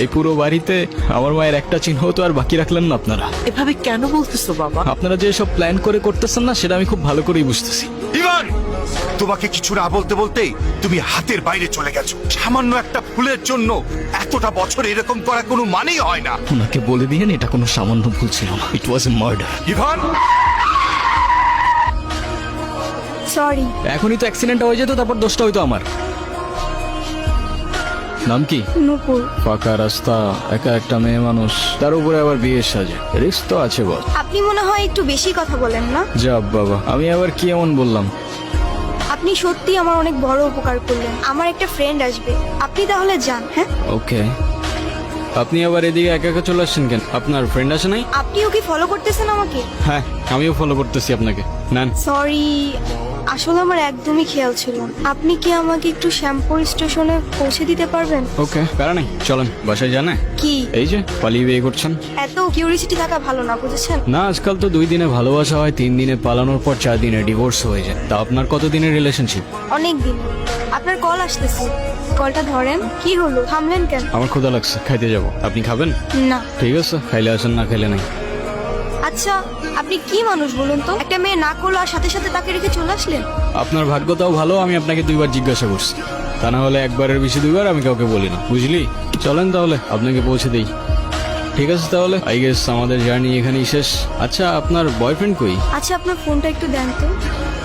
এই পুরো বাড়িতে আমার মায়ের একটা চিহ্ন তো আর বাকি রাখলেন না আপনারা। এভাবে কেন বলতেছো বাবা? আপনারা যে সব প্ল্যান করে করতেছেন না, সেটা আমি খুব ভালো করেই বুঝতেছি। ইভান, তোমাকে কিছু না বলতে বলতেই তুমি হাতের বাইরে চলে গেছো। সামান্য একটা ভুলের জন্য এতটা বছর এরকম করা কোনো মানেই হয় না। ওনাকে বলে দিয়েন এটা কোনো সামান্য ভুল ছিল না, it was a murder. Evan, sorry. এখনই তো অ্যাক্সিডেন্টটা হয়ে যেত, তারপর দোষটা হইতো আমার। নাম কি? নূপুর। ফাঁকা রাস্তা, একা একটা মেয়ে মানুষ, তার উপরে আবার বিয়ের সাজে, রিস্ক তো আছে বল। আপনি মনে হয় একটু বেশি কথা বলেন না? যা বাবা, আমি আবার কি এমন বললাম? আপনি সত্যি আমার অনেক বড় উপকার করলেন। আমার একটা ফ্রেন্ড আসবে, আপনি তাহলে যান। হ্যাঁ, ওকে। আপনি আবার এদিকে একা একা চলে আসছেন কেন? আপনার ফ্রেন্ড আছে নাই? আপনিও কি ফলো করতেছেন আমাকে? হ্যাঁ, আমিও ফলো করতেছি আপনাকে। নেন। সরি, আসলে আমার একদমই খেয়াল ছিল না। আপনি কি আমাকে একটু শ্যামপুর স্টেশনে পৌঁছে দিতে পারবেন? ওকে, প্যারা নাই, চলেন বাসায় জানে। কি এই যে পালিয়ে বিয়ে করছেন। এত কিউরিসিটি থাকা ভালো না, বুঝেছেন? না, আজকাল তো 2 দিনে ভালোবাসা হয়, 3 দিনে পালানোর পর 4 দিনে ডিভোর্স হয়ে যায়। তা আপনার কত দিনের রিলেশনশিপ? অনেক দিন। আপনার কল আসতেছে, কলটা ধরেন। কি হলো, থামলেন কেন? আমার ক্ষুধা লাগছে, খাইতে যাব। আপনি খাবেন? না। ঠিক আছে, খাইলে আসেন, না খাইলে নাই। আচ্ছা, আপনি কি মানুষ বলুন তো? একটা মেয়ে না করলো আর সাথে সাথে তাকে রেখে চলে আসলেন? আপনার ভাগ্যটাও ভালো, আমি আপনাকে 2বার জিজ্ঞাসা করছি। তা না হলে একবারের বেশি 2বার আমি কাউকে বলি না, বুঝলি? চলেন তাহলে আপনাকে পৌঁছে দেই। ঠিক আছে তাহলে, আই গেস আমাদের জার্নি এখানেই শেষ। আচ্ছা, আপনার বয়ফ্রেন্ড কই? আচ্ছা, আপনার ফোনটা একটু দেন তো।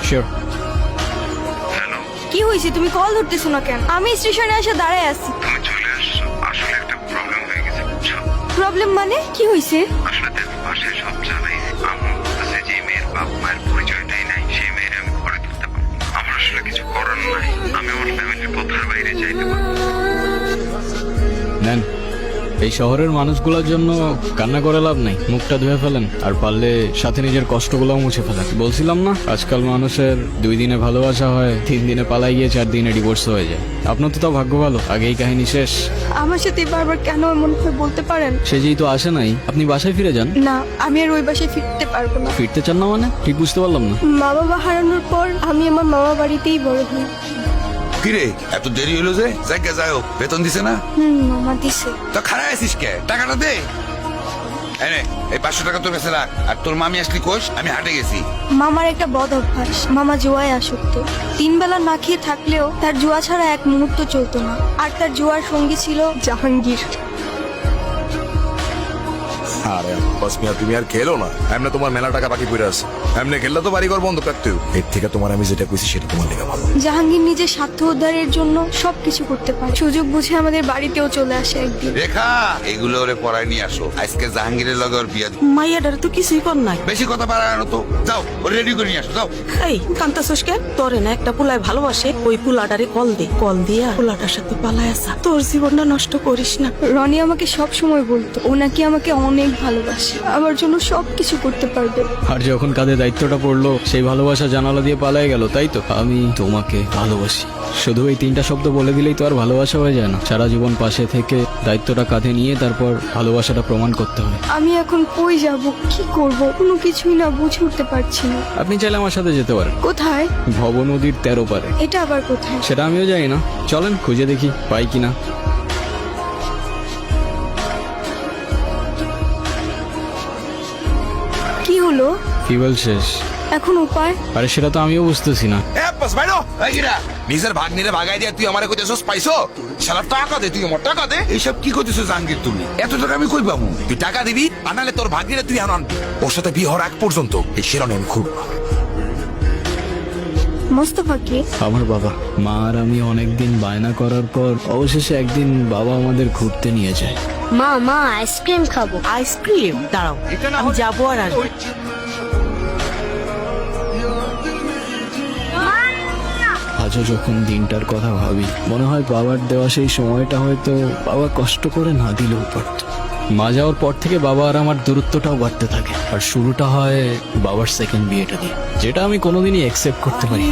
শিওর। কি হয়েছে, তুমি কল ধরতেছো না কেন? আমি স্টেশনে এসে দাঁড়ায় আছি। তুমি চলে আসছো, আসলে একটা প্রবলেম হয়ে গেছে বুঝছো। প্রবলেম মানে কি হয়েছে? আসলে দেখো, বাসায় সব চালাইছে, আম্মু বলতেছে যে মেয়ের বাপ মায়ের পরিচয়টাই নাই, সেই মেয়ের আমি পরে তুলতে পারবো। আমার আসলে কিছু করার নাই, আমি আমার ফ্যামিলির কথার বাইরে চাইতে পারবো। নেন, এই শহরের মানুষগুলোর জন্য কান্না করে লাভ নাই, মুখটা ধুয়ে ফেলেন, আর পারলে সাথে নিজের কষ্টগুলোও মুছে ফেলেন। বলছিলাম না, আজকাল মানুষের 2 দিনে ভালোবাসা হয়, 3 দিনে পালাই গিয়ে 4 দিনে ডিভোর্স হয়ে যায়। আপনার তো তাও ভাগ্য ভালো, আগেই কাহিনী শেষ। আমার সাথে বারবার কেন এমন হয় বলতে পারেন? সে যেহেতু আসে নাই, আপনি বাসায় ফিরে যান। না, আমি আর ওই বাসায় ফিরতে পারবো না। ফিরতে চান না মানে? ঠিক বুঝতে পারলাম না। মা বাবা হারানোর পর আমি আমার মামা বাড়িতেই বড় হই। কিরে এত দেরি হলো যে? জায়গা যাই হোক, বেতন দিছে না? মামা দিছে। তো খারাপ আছিস কে? টাকাটা দে। এনে এই 500 টাকা তোর কাছে রাখ। আর তোর মামি আসলি কোষ? আমি হাটে গেছি। মামার একটা বদ অভ্যাস, মামা জুয়ায় আসক্ত। 3 বেলা না খেয়ে থাকলেও তার জুয়া ছাড়া এক মুহূর্ত চলতো না। আর তার জুয়ার সঙ্গী ছিল জাহাঙ্গীর। আরে বাস মিয়া, তুমি আর খেলো না। এমনি তোমার মেলা টাকা বাকি পড়ে আছে। এমনি খেললে তো বাড়িঘর বন্ধ থাকতেও। এর থেকে তোমার আমি যেটা কইছি সেটা তোমার লেগে ভালো। জাহাঙ্গীর নিজের স্বার্থ উদ্ধারের জন্য সবকিছু করতে পারে। সুযোগ বুঝে আমাদের বাড়িতেও চলে আসে একদিন। রেখা, এগুলো ওরে পড়ায় নিয়ে আসো। আজকে জাহাঙ্গীরের লগে ওর বিয়া। মাইয়াডার তো কিছুই কর নাই। বেশি কথা বাড়ানো তো। যাও, ওরে রেডি করে নিয়ে আসো, যাও। এই কান্তাছোস কেন? তোরে না একটা পুলায় ভালোবাসে, ওই পুলাটারে কল দে। কল দিয়া পুলাটার সাথে পালায় আসা। তোর জীবনটা নষ্ট করিস না। রনি আমাকে সব সময় বলতো ও নাকি আমাকে অনেক ভালোবাসে, আমার জন্য সবকিছু করতে পারবে। আর যখন কাঁধে দায়িত্বটা পড়লো, সেই ভালোবাসা জানালা দিয়ে পালায় গেল, তাই তো? আমি তোমাকে ভালোবাসি, শুধু এই 3টা শব্দ বলে দিলেই তো আর ভালোবাসা হয়ে যায় না। সারা জীবন পাশে থেকে দায়িত্বটা কাঁধে নিয়ে তারপর ভালোবাসাটা প্রমাণ করতে হয়। আমি এখন কই যাব, কি করব, কোনো কিছুই না বুঝে উঠতে পারছি না। আপনি চাইলে আমার সাথে যেতে পারেন। কোথায়? ভব নদীর 13 পারে। এটা আবার কোথায়? সেটা আমিও জানি না, চলেন খুঁজে দেখি পাই কিনা। কি হলো? ফিউয়েল শেষ। এখন উপায়? আরে সেটা তো আমিও বুঝতেছি না। এ বাস বাইরো। এই গিরা, নিজের ভাগ্নিরে ভাগাই দিয়া তুই আমারে কইতেছস পাইছো? শালা টাকা দে, তুই আমার টাকা দে। এইসব কি কইতেছস জাহাঙ্গীর তুমি? এত টাকা আমি কই পাবো? তুই টাকা দিবি, আনালে তোর ভাগ্নিরে তুই আনবি। ওর সাথে বিয়ে হওয়ার আগ পর্যন্ত এই শিরোনাম আমি খুব। মোস্তফা কে? আমার বাবা। মা আর আমি অনেকদিন বায়না করার পর অবশেষে একদিন বাবা আমাদের ঘুরতে নিয়ে যায়। মা মা আইসক্রিম খাবো। আইসক্রিম? দাঁড়াও, আমি যাবো আর আসবো। আজও যখন দিনটার কথা ভাবি, মনে হয় বাবার দেওয়া সেই সময়টা হয়তো বাবা কষ্ট করে না দিলেও পারত। মা যাওয়ার পর থেকে বাবা আর আমার দূরত্বটাও বাড়তে থাকে, আর শুরুটা হয় বাবার সেকেন্ড বিয়েটা দিয়ে, যেটা আমি কোনোদিনই অ্যাকসেপ্ট করতে পারি।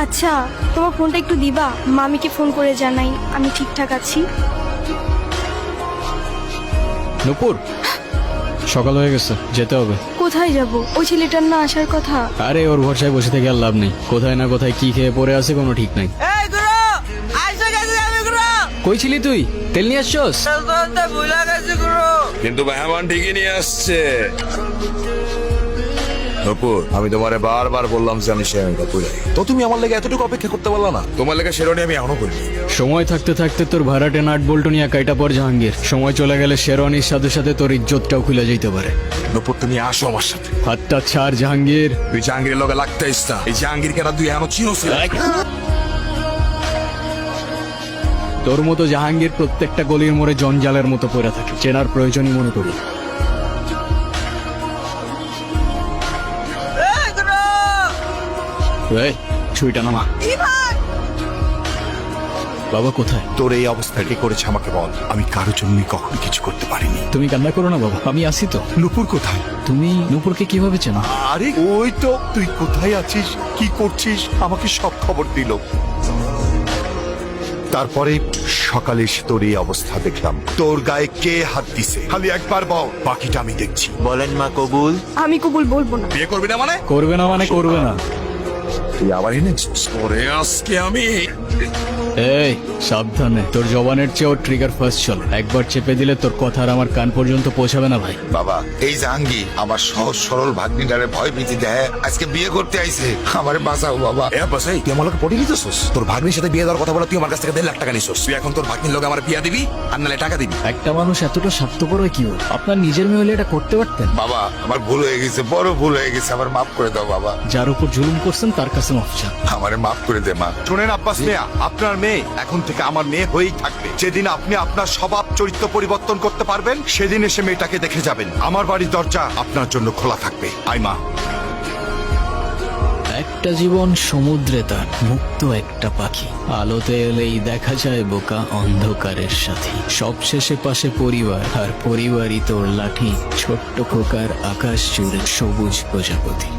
আচ্ছা, তোমার ফোনটা একটু দিবা? মামিকে ফোন করে জানাই আমি ঠিকঠাক আছি। নূপুর, সকাল হয়ে গেছে, যেতে হবে। কোথায় যাব? ওই ছেলেটার না আসার কথা। আরে ওর ভরসায় বসে থেকে আর লাভ নেই, কোথায় না কোথায় কি খেয়ে পড়ে আছে কোনো ঠিক নাই। কই ছিলি তুই? তেল নিয়ে আসছোস? কিন্তু মেহমান ঠিকই নিয়ে আসছে। নূপুর, আমি তোমারে বারবার বললাম যে আমি শেরওয়ানিটা পরে তো তুমি আমার লেগে এতটুকু অপেক্ষা করতে পারলা না? তোমার লেগে শেরওয়ানি আমি এখনো করি। সময় থাকতে থাকতে তোর ভাড়াটে নাট বল্টু নিয়ে কাইটা পর জাহাঙ্গীর, সময় চলে গেলে শেরওয়ানির সাথে সাথে তোর ইজ্জতটাও খুলে যেতে পারে। নূপুর, তুমি আসো আমার সাথে। হাতটা ছাড় জাহাঙ্গীর। তুই জাহাঙ্গীরের লগে লাগতেইস না। এই জাহাঙ্গীর কেনা তুই এখনো চিনোস না। তোর মতো জাহাঙ্গীর প্রত্যেকটা গলির মোড়ে জঞ্জালের মতো পড়ে থাকে, চেনার প্রয়োজনই মনে করি। এই, ছুরিটা নামা। বাবা কোথায়? তোর এই অবস্থা কে করেছে আমাকে বল। আমি কারোর জন্যই কখনো কিছু করতে পারিনি। তুমি কান্না করো না বাবা, আমি আসি তো। নুপুর কোথায়? তুমি নূপুরকে কিভাবে চেনো? আরে ওই তো, তুই কোথায় আছিস, কি করছিস, আমাকে সব খবর দিল। তারপরে সকালে এসে তোর এই অবস্থা দেখলাম। তোর গায়ে কে হাত দিছে খালি একবার বল, বাকিটা আমি দেখছি। বলেন মা কবুল। আমি কবুল বলবো না। বিয়ে করবি না মানে? করবে না মানে করবে না। তুই আবার এনেছিস? ওরে আজকে আমি এই সাবধানে, তোর জবানের চেয়েও ট্রিগার ফার্স্ট চল। একবার চেপে দিলে তোর কথা আর আমার কান পর্যন্ত পৌঁছাবে না ভাই। বাবা, এই জাহাঙ্গীর আমার সহজ সরল ভাগ্নিটারে ভয় ভীতি দেয়, আজকে বিয়ে করতে আইছে। আমারে বাঁচাও বাবা। এ বাসাই, তুই আমার লোকে পটি নিতেছস? তোর ভাগ্নির সাথে বিয়ে দেওয়ার কথা বলে তুই আমার কাছ থেকে 1.5 লাখ টাকা নিছস। তুই এখন তোর ভাগ্নির লোকে আমার বিয়ে দিবি আর নালে টাকা দিবি? একটা মানুষ এতটা স্বার্থপর হয় কি হয়? আপনার নিজের মেয়ে হলে এটা করতে পারতেন। বাবা, আমার ভুল হয়ে গেছে, বড় ভুল হয়ে গেছে, আমার মাফ করে দাও বাবা। যার উপর জুলুম করছেন তার কাছে মাফ চান। আমারে মাফ করে দে মা। শোনেন আব্বাস মিয়া, আপনার মেয়ে এখন থেকে আমার মেয়ে হয়েই থাকবে। যেদিন আপনি আপনার স্বভাব চরিত্র পরিবর্তন করতে পারবেন, সেদিন এসে মেয়েটাকে দেখে যাবেন। আমার বাড়ির দরজা আপনার জন্য খোলা থাকবে। আই মা। একটা জীবন সমুদ্রে তার মুক্ত একটা পাখি, আলোতে এলেই দেখা যায় বোকা অন্ধকারের সাথী। সবশেষে পাশে পরিবার, আর পরিবারই তোর লাঠি। ছোট্ট খোকার আকাশ জুড়ে সবুজ প্রজাপতি।